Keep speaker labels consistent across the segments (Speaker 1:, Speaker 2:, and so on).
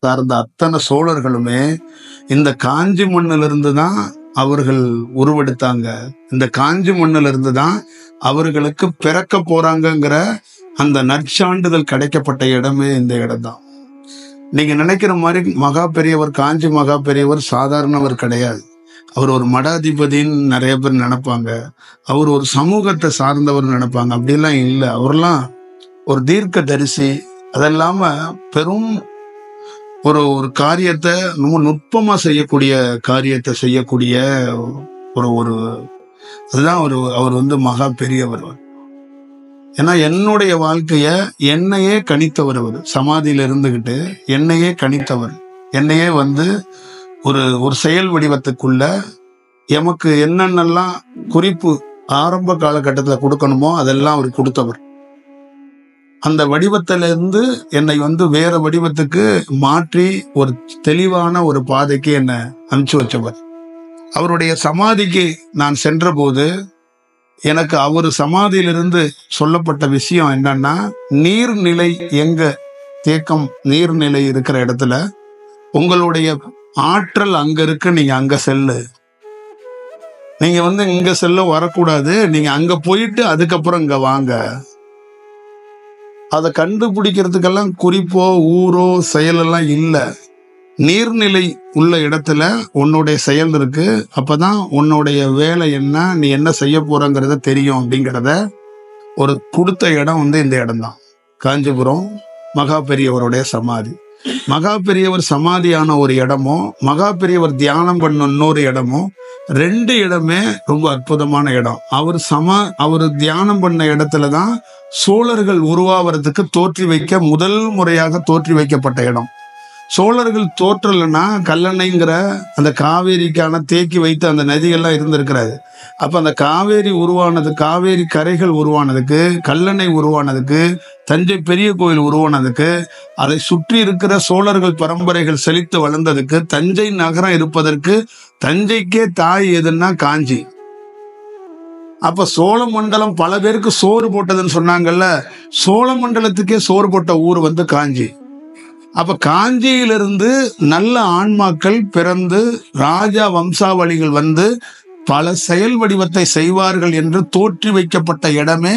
Speaker 1: சார்ந்த அத்தனை சோழர்களுமே இந்த காஞ்சி மண்ணிலிருந்து தான் அவர்கள் உருவெடுத்தாங்க. இந்த காஞ்சி மண்ணிலிருந்து தான் அவர்களுக்கு பிறக்க போறாங்கங்கிற அந்த நற்சான்றிதழ் கிடைக்கப்பட்ட இடமே இந்த இடம் தான். நீங்க நினைக்கிற மாதிரி மகா பெரியவர், காஞ்சி மகா பெரியவர் சாதாரணவர் கிடையாது. அவர் ஒரு மடாதிபதின்னு நிறைய பேர் நினைப்பாங்க. அவர் ஒரு சமூகத்தை சார்ந்தவர் நினைப்பாங்க. அப்படிலாம் இல்லை. அவர்லாம் ஒரு தீர்க்க தரிசி. அதெல்லாம பெரும் ஒரு ஒரு காரியத்தை ரொம்ப நுட்பமா செய்யக்கூடிய காரியத்தை செய்யக்கூடிய ஒரு ஒரு அதுதான் அவர் மகா பெரியவர். ஏன்னா என்னுடைய வாழ்க்கைய என்னையே கணித்தவர். அவர் சமாதியில இருந்துகிட்டு என்னையே கணித்தவர். என்னையே ஒரு ஒரு செயல் வடிவத்துக்குள்ள எமக்கு என்னென்னலாம் குறிப்பு ஆரம்ப காலகட்டத்தில் கொடுக்கணுமோ அதெல்லாம் அவர் கொடுத்தவர். அந்த வடிவத்திலிருந்து என்னை வேற வடிவத்துக்கு மாற்றி ஒரு தெளிவான ஒரு பாதைக்கு என்னை அனுப்பிச்சு வச்சவர். அவருடைய சமாதிக்கு நான் சென்ற போது எனக்கு அவர் சமாதியிலிருந்து சொல்லப்பட்ட விஷயம் என்னன்னா, நீர்நிலை எங்க தேக்கம் நீர்நிலை இருக்கிற இடத்துல உங்களுடைய ஆற்றல் அங்க இருக்கு, நீங்க அங்க செல்லு. நீங்க இங்க செல்ல வரக்கூடாது, நீங்க அங்க போயிட்டு அதுக்கப்புறம் இங்க வாங்க. அதை கண்டுபிடிக்கிறதுக்கெல்லாம் குறிப்போ ஊரோ செயலெல்லாம் இல்லை. நீர்நிலை உள்ள இடத்துல உன்னுடைய செயல் இருக்கு. அப்பதான் உன்னுடைய வேலை என்ன, நீ என்ன செய்ய போறங்கிறத தெரியும் அப்படிங்கிறத ஒரு கொடுத்த இடம் இந்த இடம் தான். காஞ்சிபுரம் மகா பெரியவருடைய சமாதி. மகா பெரியவர் சமாதியான ஒரு இடமோ மகா பெரியவர் தியானம் பண்ண இன்னொரு இடமோ, ரெண்டு இடமே ரொம்ப அற்புதமான இடம். அவர் தியானம் பண்ண இடத்துலதான் சோழர்கள் உருவாவதுக்கு முதல் முறையாக தோற்றி வைக்கப்பட்ட இடம். சோழர்கள் தோற்றலைன்னா கல்லணைங்கிற அந்த காவேரிக்கான தேக்கி வைத்து அந்த நதிகள்லாம் இருந்திருக்கிறாரு. அப்ப அந்த காவேரி உருவானது, காவேரி கரைகள் உருவானதுக்கு, கல்லணை உருவானதுக்கு, தஞ்சை பெரிய கோயில் உருவானதுக்கு, அதை சுற்றி இருக்கிற சோழர்கள் பரம்பரைகள் செழித்து வளர்ந்ததுக்கு, தஞ்சை நகரம் இருப்பதற்கு தஞ்சைக்கே தாய் எதுன்னா காஞ்சி. அப்ப சோழ மண்டலம் பல பேருக்கு சோறு போட்டதுன்னு சொன்னாங்கல்ல, சோழ மண்டலத்துக்கே சோறு போட்ட ஊர் காஞ்சி. அப்ப காஞ்சியிலிருந்து நல்ல ஆன்மாக்கள் பிறந்து ராஜா வம்சாவளிகள் பல செயல் வடிவத்தை செய்வார்கள் என்று தோற்றி வைக்கப்பட்ட இடமே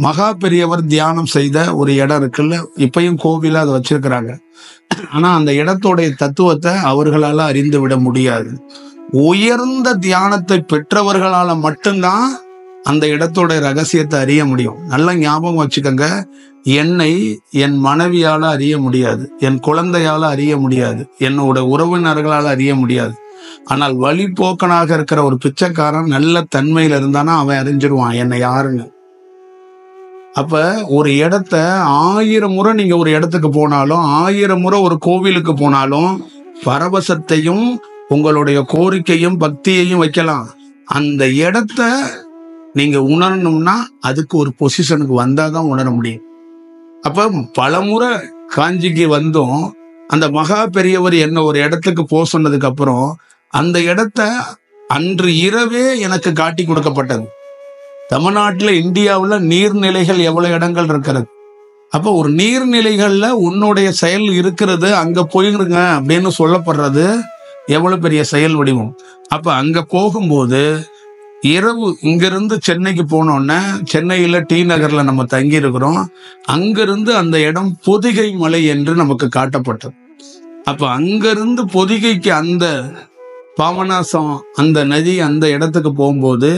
Speaker 1: மகா பெரியவர் தியானம் செய்த ஒரு இடம் இருக்குல்ல. இப்பயும் கோவில அதை வச்சிருக்கிறாங்க. ஆனா அந்த இடத்தோடைய தத்துவத்தை அவர்களால அறிந்து விட முடியாது. உயர்ந்த தியானத்தை பெற்றவர்களால மட்டும்தான் அந்த இடத்தோட ரகசியத்தை அறிய முடியும். நல்லா ஞாபகம் வச்சுக்கோங்க. என்னை என் மனைவியால அறிய முடியாது, என் குழந்தையால அறிய முடியாது, என்னோட உறவினர்களால் அறிய முடியாது. ஆனால் வழிபோக்கனாக இருக்கிற ஒரு பிச்சைக்காரன் நல்ல தன்மையில இருந்தானா அவன் அறிஞ்சிருவான் என்னை யாருன்னு. அப்ப ஒரு இடத்த 1000 முறை நீங்க ஒரு இடத்துக்கு போனாலும், 1000 முறை ஒரு கோவிலுக்கு போனாலும் பரவசத்தையும் உங்களுடைய கோரிக்கையும் பக்தியையும் வைக்கலாம். அந்த இடத்த நீங்க உணரணும்னா அதுக்கு ஒரு பொசிஷனுக்கு வந்தாதான் உணர முடியும். அப்ப பலமுறை காஞ்சிக்கு அந்த மகா பெரியவர் என்ன ஒரு இடத்துக்கு போக சொன்னதுக்கு அப்புறம் அந்த இடத்த அன்று இரவே எனக்கு காட்டி கொடுக்கப்பட்டது. தமிழ்நாட்டுல, இந்தியாவுல நீர்நிலைகள் எவ்வளவு இடங்கள் இருக்கிறது. அப்ப ஒரு நீர்நிலைகள்ல உன்னுடைய செயல் இருக்கிறது, அங்க போயிருங்க அப்படின்னு சொல்லப்படுறது எவ்வளவு பெரிய செயல் வடிவம். அப்ப அங்க போகும்போது இரவு இங்கிருந்து சென்னைக்கு போனோன்னா, சென்னையில டி நகர்ல நம்ம தங்கி இருக்கிறோம். அங்கிருந்து அந்த இடம் பொதிகை மலை என்று நமக்கு காட்டப்பட்டது. அப்ப அங்கிருந்து பொதிகைக்கு அந்த பாபநாசம் அந்த நதி அந்த இடத்துக்கு போகும்போது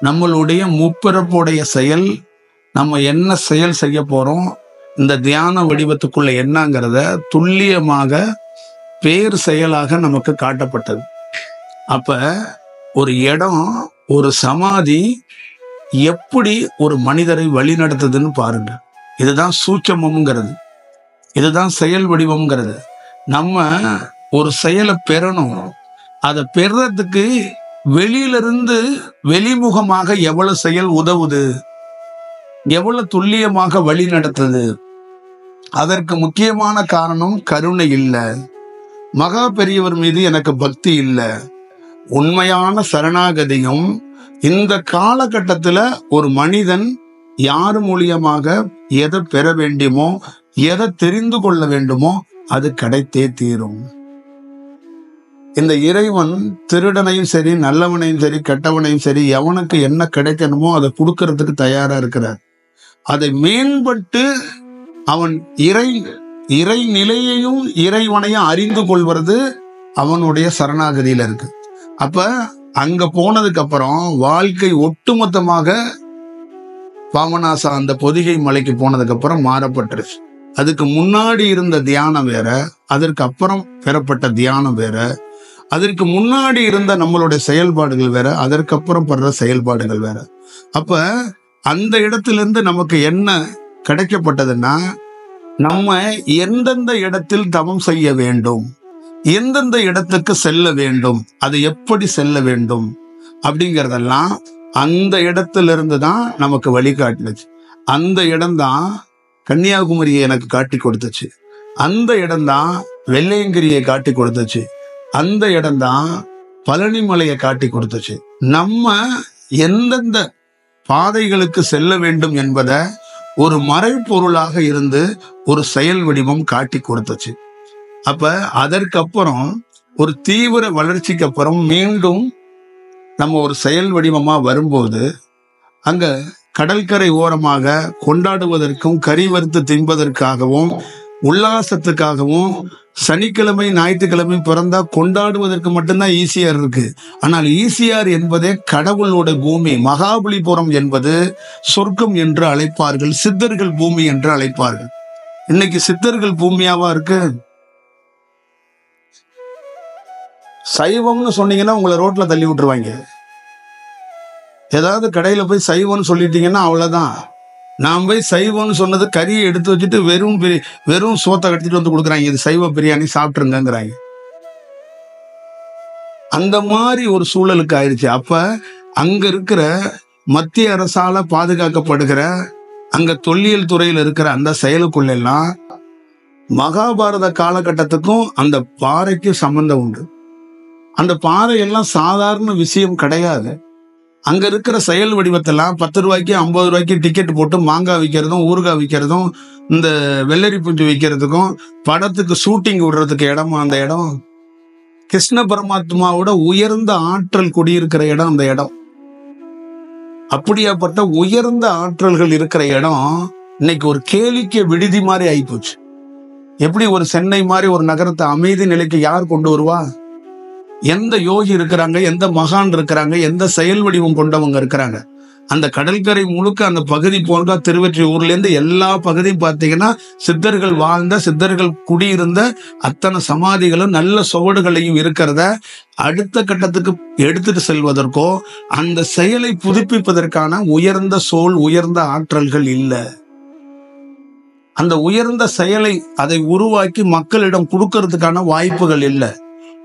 Speaker 1: நம்மளுடைய முப்பிறப்புடைய செயல், நம்ம என்ன செயல் செய்ய போறோம், இந்த தியான வடிவத்துக்குள்ள என்னங்கிறத துல்லியமாக பேர் செயலாக நமக்கு காட்டப்பட்டது. அப்ப ஒரு இடம், ஒரு சமாதி எப்படி ஒரு மனிதரை வழி நடத்துதுன்னு பாருங்க. இதுதான் சூட்சமம்ங்கிறது, இதுதான் செயல் வடிவம்ங்கிறது. நம்ம ஒரு செயலை பெறணும். அதை பெறறதுக்கு வெளியிலிருந்து வெளிமுகமாக எவ்வளவு செயல் உதவுது, எவ்வளவு துல்லியமாக வழி நடத்துது. அதற்கு முக்கியமான காரணம் கருணை இல்லை, மகா பெரியவர் மீது எனக்கு பக்தி இல்லை, உண்மையான சரணாகதியும். இந்த காலகட்டத்துல ஒரு மனிதன் யார் மூலியமாக எதை பெற வேண்டுமோ, எதை தெரிந்து கொள்ள வேண்டுமோ அது கிடைத்தே தீரும். இந்த இறைவன் திருடனையும் சரி, நல்லவனையும் சரி, கெட்டவனையும் சரி, எவனுக்கு என்ன கிடைக்கணுமோ அதை கொடுக்கறதுக்கு தயாரா இருக்கிறார். அதை மேம்பட்டு அவன் இறை நிலையையும் இறைவனையும் அறிந்து கொள்வது அவனுடைய சரணாகதியில இருக்கு. அப்ப அங்க போனதுக்கு அப்புறம் வாழ்க்கை ஒட்டுமொத்தமாக பாமநாசா அந்த பொதிகை மலைக்கு போனதுக்கு அப்புறம் மாறப்பட்டுருச்சு. அதுக்கு முன்னாடி இருந்த தியானம் வேற, அதற்கு அப்புறம் பெறப்பட்ட தியானம் வேற, அதற்கு முன்னாடி இருந்த நம்மளுடைய செயல்பாடுகள் வேற, அதற்கப்புறம் படுற செயல்பாடுகள் வேற. அப்ப அந்த இடத்துல இருந்து நமக்கு என்ன கிடைக்கப்பட்டதுன்னா, நம்ம எந்தெந்த இடத்தில் தவம் செய்ய வேண்டும், எந்தெந்த இடத்துக்கு செல்ல வேண்டும், அது எப்படி செல்ல வேண்டும் அப்படிங்கிறதெல்லாம் அந்த இடத்துல இருந்து தான் நமக்கு வழிகாட்டுச்சு. அந்த இடம்தான் கன்னியாகுமரியை எனக்கு காட்டி கொடுத்துச்சு. அந்த இடம்தான் வெள்ளையங்கிரியை காட்டி கொடுத்துச்சு. அந்த இடம்தான் பழனிமலையை காட்டி கொடுத்துச்சு. நம்ம எந்தெந்த பாதைகளுக்கு செல்ல வேண்டும் என்பதை ஒரு மறைப்பொருளாக இருந்து ஒரு செயல் வடிவம் காட்டி கொடுத்துச்சு. அப்ப அதற்கப்புறம் ஒரு தீவிர வளர்ச்சிக்கு அப்புறம் மீண்டும் நம்ம ஒரு செயல் வடிவமா வரும்போது, அங்க கடற்கரை ஓரமாக கொண்டாடுவதற்கும் கறி வறுத்து தின்பதற்காகவும் உல்லாசத்துக்காகவும் சனிக்கிழமை ஞாயிற்றுக்கிழமை பிறந்தா கொண்டாடுவதற்கு மட்டும்தான் ஈசிஆர் இருக்கு. ஆனால் ஈசிஆர் என்பதே கடவுளோட பூமி. மகாபலிபுரம் என்பது சொர்க்கம் என்று அழைப்பார்கள், சித்தர்கள் பூமி என்று அழைப்பார்கள். இன்னைக்கு சித்தர்கள் பூமியாவா இருக்கு? சைவம்னு சொன்னீங்கன்னா உங்களை ரோட்ல தள்ளி விட்டுருவாங்க. ஏதாவது கடையில போய் சைவம்னு சொல்லிட்டீங்கன்னா அவ்வளவுதான். நான் போய் சைவம்னு சொன்னது கறியை எடுத்து வச்சுட்டு வெறும் சோத்தை கட்டிட்டு வந்து கொடுக்குறாங்க, இது சைவ பிரியாணி சாப்பிட்டுருங்கிறாங்க. அந்த மாதிரி ஒரு சூழலுக்கு ஆயிடுச்சு. அப்ப அங்க இருக்கிற மத்திய அரசால பாதுகாக்கப்படுகிற அங்க தொல்லியல் துறையில் இருக்கிற அந்த செயலுக்குள்ளெல்லாம் மகாபாரத காலகட்டத்துக்கும் அந்த பாறைக்கு சம்பந்தம் உண்டு. அந்த பாறை எல்லாம் சாதாரண விஷயம் கிடையாது. அங்க இருக்கிற செயல் வடிவத்தெல்லாம் 10 ரூபாய்க்கு 50 ரூபாய்க்கு டிக்கெட் போட்டு மாங்காய் விற்கிறதும் ஊறுகாய் விற்கிறதும் இந்த வெள்ளரி பூஞ்சி விற்கிறதுக்கும் படத்துக்கு ஷூட்டிங் விடுறதுக்கு இடமா அந்த இடம். கிருஷ்ண பரமாத்மாவோட உயர்ந்த ஆற்றல் குடியிருக்கிற இடம் அந்த இடம். அப்படியாப்பட்ட உயர்ந்த ஆற்றல்கள் இருக்கிற இடம் இன்னைக்கு ஒரு கேளிக்கை விடுதி மாதிரி ஆயிப்போச்சு. எப்படி ஒரு சென்னை மாதிரி ஒரு நகரத்தை அமைதி நிலைக்கு யார் கொண்டு வருவா? எந்த யோகி இருக்கிறாங்க, எந்த மகான் இருக்கிறாங்க, எந்த செயல் வடிவம் கொண்டவங்க இருக்கிறாங்க? அந்த கடற்கரை முழுக்க அந்த பகுதி போன்ற திருவொற்றியூர்ல இருந்து எல்லா பகுதியும் பார்த்தீங்கன்னா சித்தர்கள் வாழ்ந்த, சித்தர்கள் குடியிருந்த அத்தனை சமாதிகளும் நல்ல சுவடுகளையும் இருக்கிறத அடுத்த கட்டத்துக்கு எடுத்துட்டு செல்வதற்கோ அந்த செயலை புதுப்பிப்பதற்கான உயர்ந்த சோல், உயர்ந்த ஆற்றல்கள் இல்லை. அந்த உயர்ந்த செயலை அதை உருவாக்கி மக்களிடம் கொடுக்கறதுக்கான வாய்ப்புகள் இல்லை.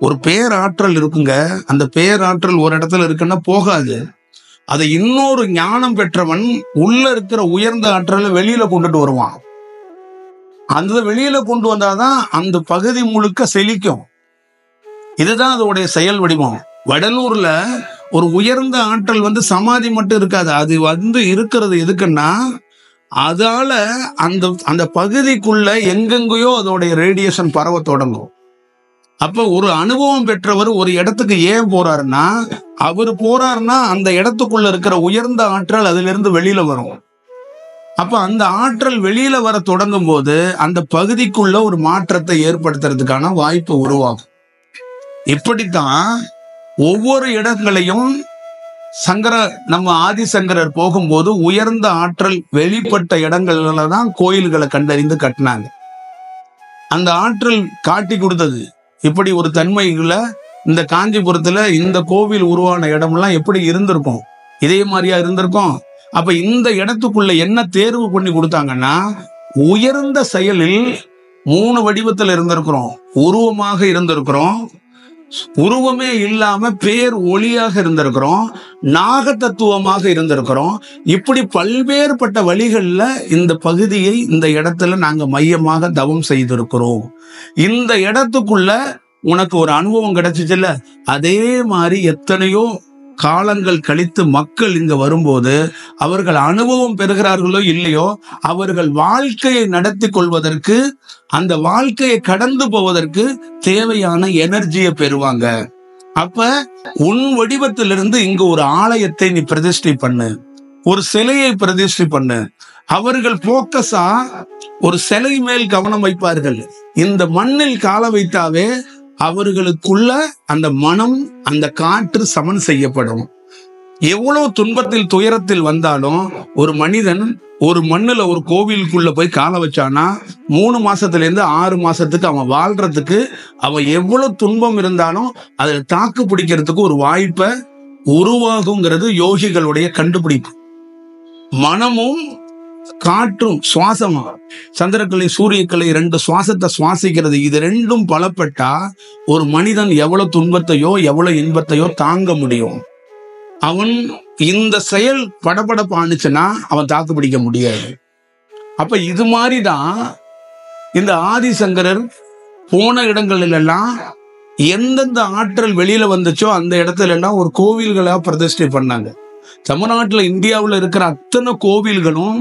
Speaker 1: ஒரு பேராற்றல் இருக்குங்க, அந்த பேராற்றல் ஒரு இடத்துல இருக்குன்னா போகாது. அதை இன்னொரு ஞானம் பெற்றவன் உள்ள இருக்கிற உயர்ந்த ஆற்றலை வெளியில கொண்டுட்டு வருவான். அந்த வெளியில கொண்டு வந்தாதான் அந்த பகுதி முழுக்க செழிக்கும். இதுதான் அதோடைய செயல் வடிவம். வடலூர்ல ஒரு உயர்ந்த ஆற்றல் சமாதி மட்டும் இருக்காது. அது இருக்கிறது எதுக்குன்னா, அதால அந்த பகுதிக்குள்ள எங்கெங்கயோ அதோடைய ரேடியேஷன் பரவ தொடங்கும். அப்ப ஒரு அனுபவம் பெற்றவர் ஒரு இடத்துக்கு ஏன் போறாருன்னா, அவர் போறாருன்னா அந்த இடத்துக்குள்ள இருக்கிற உயர்ந்த ஆற்றல் அதுல இருந்து வெளியில வரும். அப்ப அந்த ஆற்றல் வெளியில வர தொடங்கும் போது அந்த பகுதிக்குள்ள ஒரு மாற்றத்தை ஏற்படுத்துறதுக்கான வாய்ப்பு உருவாகும். இப்படித்தான் ஒவ்வொரு இடங்களையும் நம்ம ஆதிசங்கரர் போகும்போது உயர்ந்த ஆற்றல் வெளிப்பட்ட இடங்கள்ல தான் கோயில்களை கண்டறிந்து கட்டினாங்க. அந்த ஆற்றல் காட்டி கொடுத்தது. இப்படி ஒரு தன்மைகளை இந்த காஞ்சிபுரத்துல இந்த கோவில் உருவான இடம்லாம் எப்படி இருந்திருக்கும், இதே மாதிரியா இருந்திருக்கும். அப்ப இந்த இடத்துக்குள்ள என்ன தேர்வு பண்ணி கொடுத்தாங்கன்னா, உயர்ந்த செயலில் 3 வடிவத்தில் இருந்திருக்கிறோம். உருவமாக இருந்திருக்கிறோம், உருவமே இல்லாம பேர் ஒளியாக இருந்திருக்கிறோம், நாக தத்துவமாக இருந்திருக்கிறோம். இப்படி பல்வேறுபட்ட வழிகள்ல இந்த பகுதியை, இந்த இடத்துல நாங்க மையமாக தவம் செய்திருக்கிறோம். இந்த இடத்துக்குள்ள உனக்கு ஒரு அனுபவம் கிடைச்சிச்சுல்ல, அதே மாதிரி எத்தனையோ காலங்கள் கழித்து மக்கள் இங்க வரும்போது அவர்கள் அனுபவம் பெறுகிறார்களோ இல்லையோ, அவர்கள் வாழ்க்கையை நடத்தி கொள்வதற்கு, அந்த வாழ்க்கையை கடந்து போவதற்கு தேவையான எனர்ஜியை பெறுவாங்க. அப்ப உன் வடிவத்திலிருந்து இங்கு ஒரு ஆலயத்தை நீ பிரதிஷ்டை பண்ணு, ஒரு சிலையை பிரதிஷ்டை பண்ணு. அவர்கள் போக்கஸா ஒரு சிலை மேல் கவனம் வைப்பார்கள். இந்த மண்ணில் கால வைத்தாவே அவர்களுக்குள்ள அந்த மனம், அந்த காற்று சமன் செய்யப்படும். எவ்வளவு துன்பத்தில் துயரத்தில் வந்தாலும் ஒரு மனிதன் ஒரு மண்ணுல ஒரு கோவிலுக்குள்ள போய் கால வச்சானா 3 மாசத்துல இருந்து 6 மாசத்துக்கு அவன் வாழ்றதுக்கு, அவன் எவ்வளவு துன்பம் இருந்தாலும் அதில் தாக்கு பிடிக்கிறதுக்கு ஒரு வாய்ப்பை உருவாகுங்கிறது யோகிகளுடைய கண்டுபிடிப்பு. மனமும் காற்றும் சுவாசமா, சந்திரக்கலை சூரியக்கலை 2 சுவாசத்தை சுவாசிக்கிறது, இது 2ம் பலப்பட்டா ஒரு மனிதன் எவ்வளவு துன்பத்தையோ எவ்வளவு இன்பத்தையோ தாங்க முடியும். அவன் இந்த செயல் படபடப்பு ஆணுச்சுன்னா அவன் தாக்கு பிடிக்க முடியாது. அப்ப இது மாதிரிதான் இந்த ஆதிசங்கரர் போன இடங்களில் எல்லாம் எந்தெந்த ஆற்றல் வெளியில வந்துச்சோ அந்த இடத்துல எல்லாம் ஒரு கோவில்களா பிரதிஷ்டை பண்ணாங்க. தமிழ்நாட்டுல, இந்தியாவில் இருக்கிற அத்தனை கோவில்களும்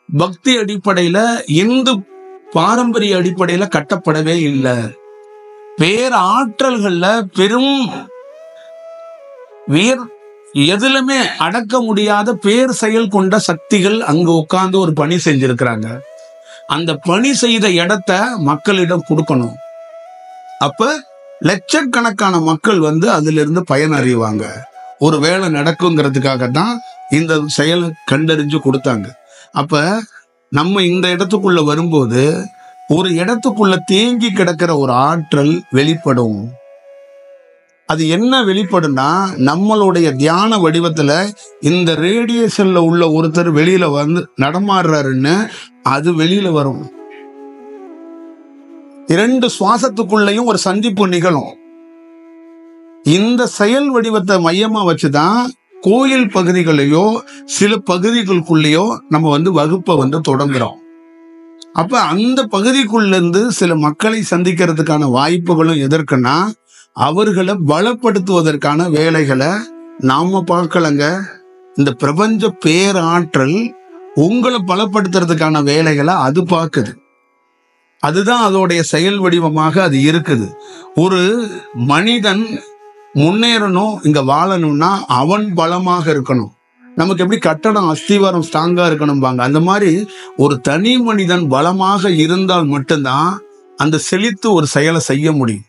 Speaker 1: பக்தி அடிப்படையில, இந்து பாரம்பரிய அடிப்படையில கட்டப்படவே இல்லை. பேர் ஆற்றல்கள்ல பெரும் எதுலுமே அடக்க முடியாத பேர் செயல் கொண்ட சக்திகள் அங்க உட்கார்ந்து ஒரு பணி செஞ்சிருக்கிறாங்க. அந்த பணி செய்த இடத்த மக்களிடம் கொடுக்கணும். அப்ப லட்சக்கணக்கான மக்கள் வந்து அதுல இருந்து பயனறிவாங்க. ஒரு வேலை நடக்குங்கிறதுக்காக தான் இந்த செயலை கண்டறிஞ்சு கொடுத்தாங்க. அப்ப நம்ம இந்த இடத்துக்குள்ள வரும்போது ஒரு இடத்துக்குள்ள தேங்கி கிடக்கிற ஒரு ஆற்றல் வெளிப்படும். அது என்ன வெளிப்படும்னா, நம்மளுடைய தியான வடிவத்துல இந்த ரேடியேஷன்ல உள்ள ஒருத்தர் வெளியில வந்து நடமாடுறாருன்னு அது வெளியில வரும். 2 சுவாசத்துக்குள்ளேயும் ஒரு சந்திப்பு நிகழும். இந்த செயல் வடிவத்தை மையமா வச்சுதான் கோயில் பகுதிகளையோ சில பகுதிகளுக்குள்ளேயோ நம்ம வந்து வகுப்பை வந்து தொடங்குறோம். அப்ப அந்த பகுதிக்குள்ள இருந்து சில மக்களை சந்திக்கிறதுக்கான வாய்ப்புகளும் எதற்குன்னா, அவர்களை பலப்படுத்துவதற்கான வேலைகளை நாம பார்க்கலங்க. இந்த பிரபஞ்ச பேராற்றல் உங்களை பலப்படுத்துறதுக்கான வேலைகளை அது பார்க்குது. அதுதான் அதோடைய செயல் வடிவமாக அது இருக்குது. ஒரு மனிதன் முன்னேறணும், இங்க வாழணும்னா அவன் பலமாக இருக்கணும். நமக்கு எப்படி கட்டடம் அஸ்திவாரம் ஸ்ட்ராங்கா இருக்கணும்பாங்க, அந்த மாதிரி ஒரு தனி மனிதன் பலமாக இருந்தால் மட்டும்தான் அந்த செழித்து ஒரு செயலை செய்ய முடியும்.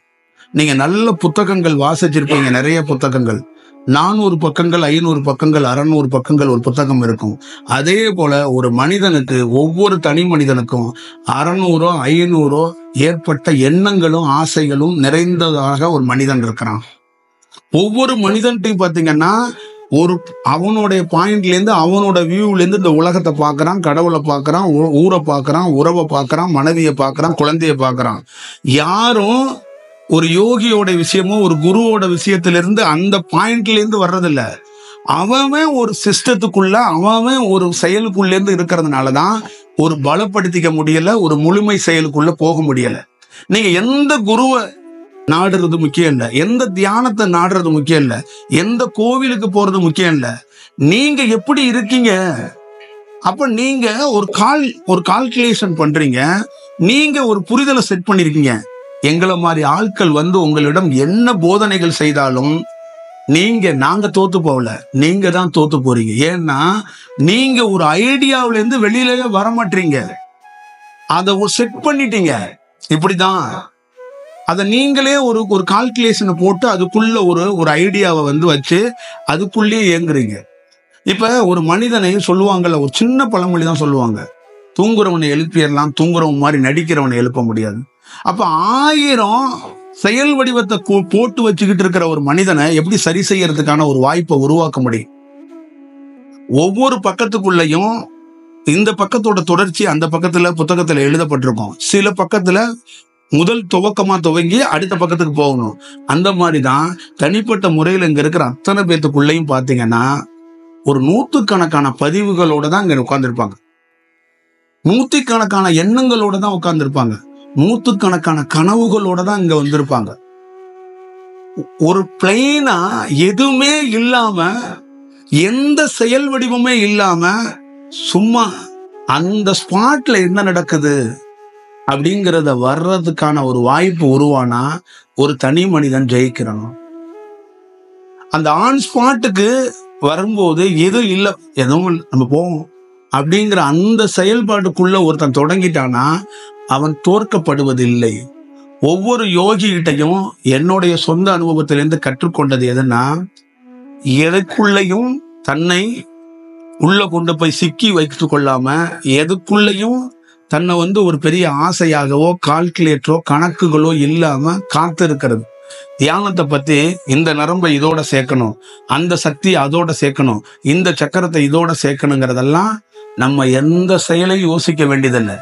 Speaker 1: நீங்க நல்ல புத்தகங்கள் வாசிச்சிருப்பீங்க, நிறைய புத்தகங்கள், 400 பக்கங்கள் 500 பக்கங்கள் 600 பக்கங்கள் ஒரு புத்தகம் இருக்கும். அதே போல ஒரு மனிதனுக்கு, ஒவ்வொரு தனி மனிதனுக்கும் 600 500 ஏற்பட்ட எண்ணங்களும் ஆசைகளும் நிறைந்ததாக ஒரு மனிதன் இருக்கிறான். ஒவ்வொரு மனிதன்ட்டையும் பாத்தீங்கன்னா ஒரு அவனுடைய பாயிண்ட்ல இருந்து, அவனோட வியூல இருந்து இந்த உலகத்தை பார்க்கறான், கடவுளை பார்க்கறான், ஊரை பார்க்கறான், உறவை பார்க்கறான், மனைவியை பார்க்கறான், குழந்தைய பார்க்கறான். யாரும் ஒரு யோகியோட விஷயமோ ஒரு குருவோட விஷயத்திலிருந்து அந்த பாயிண்ட்ல இருந்து வர்றதில்ல. அவன் ஒரு சிஸ்டத்துக்குள்ள, அவன் ஒரு செயலுக்குள்ள இருந்து இருக்கிறதுனாலதான் ஒரு பலப்படுத்திக்க முடியல, ஒரு முழுமை செயலுக்குள்ள போக முடியல. நீங்க எந்த குருவை நாடுறது முக்கியம் இல்ல, எந்த தியானத்தை நாடுறது முக்கியம் இல்ல, எந்த கோவிலுக்கு போறது முக்கியம் இல்ல, நீங்க எப்படி இருக்கீங்க. அப்ப நீங்க ஒரு கால்குலேஷன் பண்றீங்க, நீங்க ஒரு புரிதலை செட் பண்ணிருக்கீங்க. எங்களை மாதிரி ஆட்கள் வந்து உங்களிடம் என்ன போதனைகள் செய்தாலும் நாங்க தோத்து போகல, நீங்க தான் தோத்து போறீங்க. ஏன்னா நீங்க ஒரு ஐடியாவில இருந்து வெளியில வர மாட்டீங்க, அதை செட் பண்ணிட்டீங்க. இப்படிதான் அதை நீங்களே ஒரு கால்குலேஷனை போட்டு அதுக்குள்ள ஒரு ஐடியாவை வந்து வச்சு அதுக்குள்ளேயே இயங்குறீங்க. இப்ப ஒரு மனிதனை சொல்லுவாங்கல்ல, ஒரு சின்ன பழமொழி தான் சொல்லுவாங்க, தூங்குறவனை எழுப்பிடலாம், தூங்குறவன் மாதிரி நடிக்கிறவனை எழுப்ப முடியாது. அப்ப 1000 செயல் வடிவத்தை போட்டு வச்சுக்கிட்டு இருக்கிற ஒரு மனிதனை எப்படி சரி செய்யறதுக்கான ஒரு வாய்ப்பை உருவாக்க முடியும்? ஒவ்வொரு பக்கத்துக்குள்ளயும் இந்த பக்கத்தோட தொடர்ச்சி அந்த பக்கத்துல புத்தகத்துல எழுதப்பட்டிருக்கும். சில பக்கத்துல முதல் துவக்கமா துவங்கி அடுத்த பக்கத்துக்கு போகணும். அந்த மாதிரிதான் தனிப்பட்ட முறையில் இங்க இருக்கிற அத்தனை பேத்துக்குள்ளயும் பாத்தீங்கன்னா ஒரு 100கணக்கான பதிவுகளோட தான் இங்க உட்கார்ந்துருப்பாங்க, 100கணக்கான எண்ணங்களோட தான் உட்கார்ந்துருப்பாங்க, 100கணக்கான கனவுகளோட தான் இங்க வந்திருப்பாங்க. ஒரு பிளைனா எதுவுமே இல்லாம, எந்த செயல் வடிவமே இல்லாம, சும்மா அந்த ஸ்பாட்ல என்ன நடக்குது அப்படிங்கிறத வர்றதுக்கான ஒரு வாய்ப்பு உருவானா ஒரு தனி மனிதன் ஜெயிக்கிறான். அந்த ஆன் ஸ்பாட்டுக்கு வரும்போது எதுவும் இல்லை, எதுவும் இல்லை, நம்ம போவோம் அப்படிங்கிற அந்த செயல்பாட்டுக்குள்ள ஒருத்தன் தொடங்கிட்டானா அவன் தோற்கப்படுவதில்லை. ஒவ்வொரு யோகிகிட்டையும் என்னுடைய சொந்த அனுபவத்திலிருந்து கற்றுக்கொண்டது எதுன்னா, எதுக்குள்ளையும் தன்னை உள்ள கொண்டு போய் சிக்கி வைத்து கொள்ளாம, எதுக்குள்ளையும் தன்னை ஒரு பெரிய ஆசையாகவோ கால்குலேட்டரோ கணக்குகளோ இல்லாம காத்து இருக்கிறது. தியானத்தை பத்தி இந்த நரம்பை இதோட சேர்க்கணும், அந்த சக்தி அதோட சேர்க்கணும், இந்த சக்கரத்தை இதோட சேர்க்கணுங்கிறதெல்லாம் நம்ம எந்த செயலையும் யோசிக்க வேண்டியதில்லை.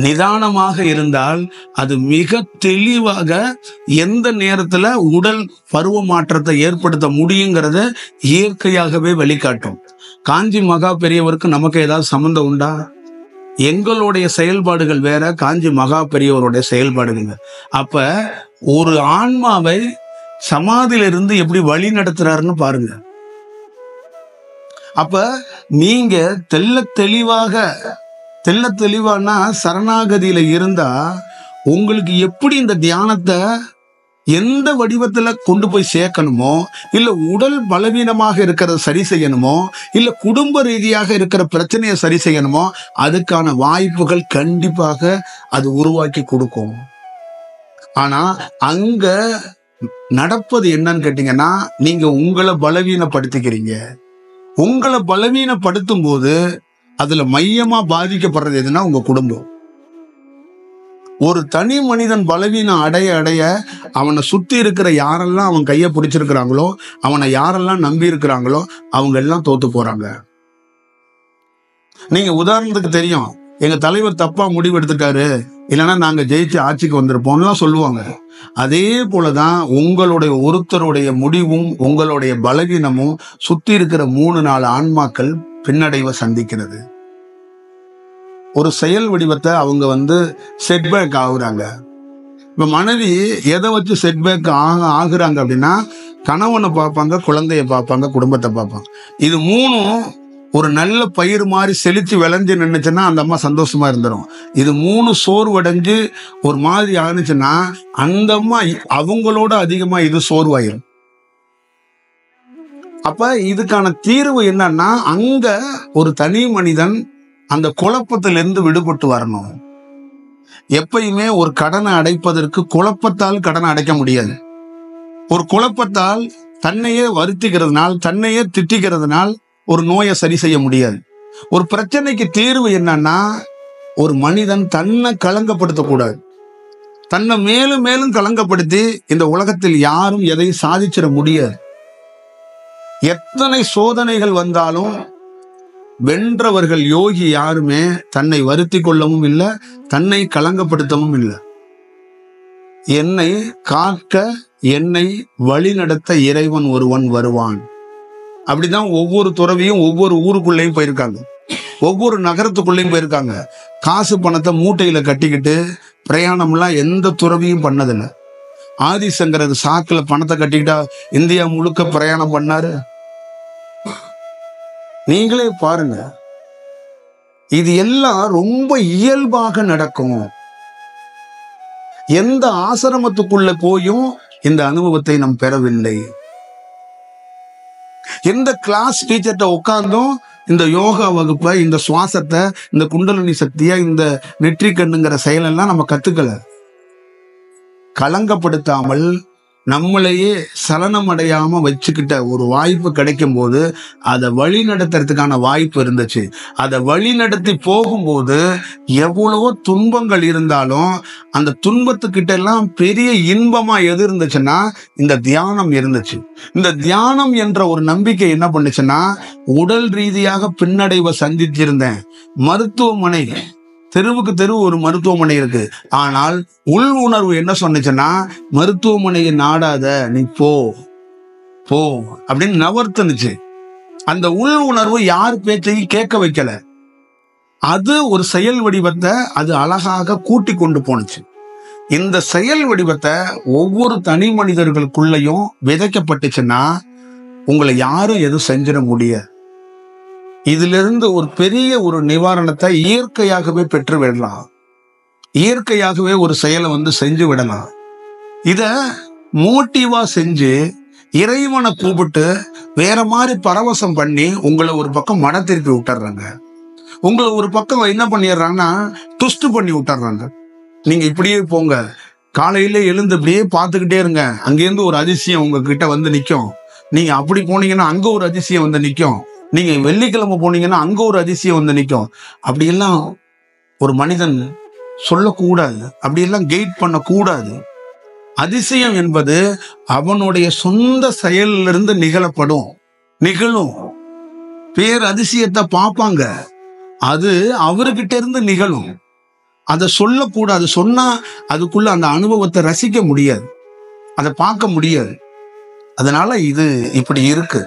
Speaker 1: நிதானமாக இருந்தால் அது மிக தெளிவாக எந்த நேரத்துல உடல் பருவ மாற்றத்தை ஏற்படுத்த முடியுங்கிறத இயற்கையாகவே வெளிக்காட்டும். காஞ்சி மகா பெரியவருக்கு நமக்கு ஏதாவது சம்பந்தம் உண்டா? எங்களுடைய செயல்பாடுகள் வேற, காஞ்சி மகா பெரியவருடைய செயல்பாடுகள் வேற. அப்ப ஒரு ஆன்மாவை சமாதியிலிருந்து எப்படி வழி நடத்துறாருன்னு பாருங்க. அப்ப நீங்க தெள்ள தெளிவானா சரணாகதியில இருந்தா உங்களுக்கு எப்படி இந்த தியானத்தை எந்த வடிவத்துல கொண்டு போய் சேர்க்கணுமோ, இல்ல உடல் பலவீனமாக இருக்கிறத சரி செய்யணுமோ, இல்ல குடும்ப ரீதியாக இருக்கிற பிரச்சனையை சரி செய்யணுமோ, அதுக்கான வாய்ப்புகள் கண்டிப்பாக அது உருவாக்கி கொடுக்கும். ஆனா அங்க நடப்பது என்னன்னு கேட்டீங்கன்னா, நீங்க உங்களை பலவீனப்படுத்திக்கிறீங்க. உங்களை பலவீனப்படுத்தும் போது அதுல மையமா பாதிக்கப்படுறது எதுன்னா உங்க குடும்பம். ஒரு தனி மனிதன் பலவீனம் அடைய அடைய அவனை சுத்தி இருக்கிற யாரெல்லாம் அவன் கையை பிடிச்சிருக்கிறாங்களோ, அவனை யாரெல்லாம் நம்பி இருக்கிறாங்களோ அவங்க எல்லாம் தோத்து போறாங்க. நீங்க உதாரணத்துக்கு தெரியும், எங்க தலைவர் தப்பா முடிவு எடுத்துட்டாரு, இல்லைன்னா நாங்க ஜெயிச்சு ஆட்சிக்கு வந்திருப்போம்லாம் சொல்லுவாங்க. அதே போலதான் உங்களுடைய ஒருத்தருடைய முடிவும் உங்களுடைய பலவீனமும் சுத்தி இருக்கிற 3-4 ஆன்மாக்கள் பின்னடைவை சந்திக்கிறது. ஒரு செயல் வடிவத்தை அவங்க செட்பேக் ஆகுறாங்க. இப்ப மனைவி எதை வச்சு செட்பேக் ஆகுறாங்க அப்படின்னா, கணவனை பார்ப்பாங்க, குழந்தைய பார்ப்பாங்க, குடும்பத்தை பார்ப்பாங்க. இது 3ம் ஒரு நல்ல பயிர் மாதிரி செழிச்சு விளைஞ்சு நின்னுச்சுன்னா அந்த அம்மா சந்தோஷமா இருந்துடும். இது 3 சோர்வடைஞ்சு ஒரு மாதிரி ஆனிச்சுன்னா அந்த அம்மா அவங்களோட அதிகமா இது சோர்வாயிரும். அப்ப இதுக்கான தீர்வு என்னன்னா, அங்க ஒரு தனி மனிதன் அந்த குழப்பத்திலிருந்து விடுபட்டு வரணும். எப்பயுமே ஒரு கடனை அடைப்பதற்கு குழப்பத்தால் கடனை அடைக்க முடியாது. ஒரு குழப்பத்தால் தன்னையே வருத்திக்கிறதுனால், தன்னையே திட்டிக்கிறதுனால் ஒரு நோயை சரி செய்ய முடியாது. ஒரு பிரச்சனைக்கு தீர்வு என்னன்னா, ஒரு மனிதன் தன்னை களங்கப்படுத்தக்கூடாது. தன்னை மேலும் மேலும் களங்கப்படுத்தி இந்த உலகத்தில் யாரும் எதையும் சாதிச்சிட முடியாது. எத்தனை சோதனைகள் வந்தாலும் வென்றவர்கள் யோகி யாருமே தன்னை வருத்தி கொள்ளவும் இல்லை, தன்னை களங்கப்படுத்தவும் இல்லை. என்னை காக்க, என்னை வழி நடத்த இறைவன் ஒருவன் வருவான். அப்படிதான் ஒவ்வொரு துறவியும் ஒவ்வொரு ஊருக்குள்ளேயும் போயிருக்காங்க, ஒவ்வொரு நகரத்துக்குள்ளேயும் போயிருக்காங்க. காசு பணத்தை மூட்டையில கட்டிக்கிட்டு பிரயாணம்லாம் எந்த துறவியும் பண்ணதில்லை. ஆதிசங்கரர் சாக்குல பணத்தை கட்டிக்கிட்டா இந்தியா முழுக்க பிரயாணம் பண்ணாரு? நீங்களே பாருங்க. இது எல்லாம் ரொம்ப இயல்பாக நடக்கும். எந்த ஆசிரமத்துக்குள்ள போயும் இந்த அனுபவத்தை நாம் பெறவில்லை. எந்த கிளாஸ் டீச்சர்கிட்ட உட்கார்ந்தும் இந்த யோகா வகுப்பை, இந்த சுவாசத்தை, இந்த குண்டலினி சக்தியை, இந்த நெற்றி கண்ணுங்கிற செயலெல்லாம் நம்ம கத்துக்கல. களங்கப்படுத்தாமல் நம்மளையே சலனம் அடையாம வச்சுக்கிட்ட ஒரு வாய்ப்பு கிடைக்கும் போது அதை வழி நடத்துறதுக்கான வாய்ப்பு இருந்துச்சு. அதை வழி நடத்தி போகும்போது எவ்வளவோ துன்பங்கள் இருந்தாலும் அந்த துன்பத்துக்கிட்ட எல்லாம் பெரிய இன்பமா எது இருந்துச்சுன்னா இந்த தியானம் இருந்துச்சு. இந்த தியானம் என்ற ஒரு நம்பிக்கை என்ன பண்ணுச்சுன்னா, உடல் ரீதியாக பின்னடைவை சந்திச்சிருந்தேன். மருத்துவமனை, தெருவுக்கு தெரு ஒரு மருத்துவமனை இருக்கு. ஆனால் உள் உணர்வு என்ன சொன்னுச்சுன்னா, மருத்துவமனையை நாடாத, நீ போ போ அப்படின்னு நவர்த்துனுச்சு. அந்த உள் உணர்வு யார் பேச்சையும் கேட்க வைக்கல. அது ஒரு செயல் வடிவத்தை அது அழகாக கூட்டி கொண்டு போனுச்சு. இந்த செயல் வடிவத்தை ஒவ்வொரு தனி மனிதர்களுக்குள்ளயும் விதைக்கப்பட்டுச்சுன்னா உங்களை யாரும் எதுவும் செஞ்சிட முடியாது. இதிலிருந்து ஒரு பெரிய ஒரு நிவாரணத்தை இயற்கையாகவே பெற்று விடலாம். இயற்கையாகவே ஒரு செயலை செஞ்சு விடலாம். இத மோட்டிவா செஞ்சு இறைவனை கூப்பிட்டு வேற மாதிரி பரவசம் பண்ணி உங்களை ஒரு பக்கம் மன திருப்பி விட்டுறாங்க. உங்களை ஒரு பக்கம் என்ன பண்ணிடுறாங்கன்னா ட்விஸ்ட் பண்ணி விட்டுறாங்க. நீங்க இப்படியே போங்க, காலையில எழுந்து இப்படியே பார்த்துக்கிட்டே இருங்க, அங்கேருந்து ஒரு அதிசயம் உங்ககிட்ட நிற்கும். நீங்க அப்படி போனீங்கன்னா அங்க ஒரு அதிசயம் நிற்கும். நீங்க வெள்ளிக்கிழமை போனீங்கன்னா அங்க ஒரு அதிசயம் நிற்கும். அப்படியெல்லாம் ஒரு மனிதன் சொல்லக்கூடாது. அப்படியெல்லாம் கெயிட் பண்ணக்கூடாது. அதிசயம் என்பது அவனுடைய சொந்த செயலிலிருந்து நிகழும். பேர் அதிசயத்தை பார்ப்பாங்க, அது அவர்கிட்ட இருந்து நிகழும். அதை சொல்லக்கூடாது. சொன்னா அதுக்குள்ள அந்த அனுபவத்தை ரசிக்க முடியாது, அதை பார்க்க முடியாது. அதனால இது இப்படி இருக்கு.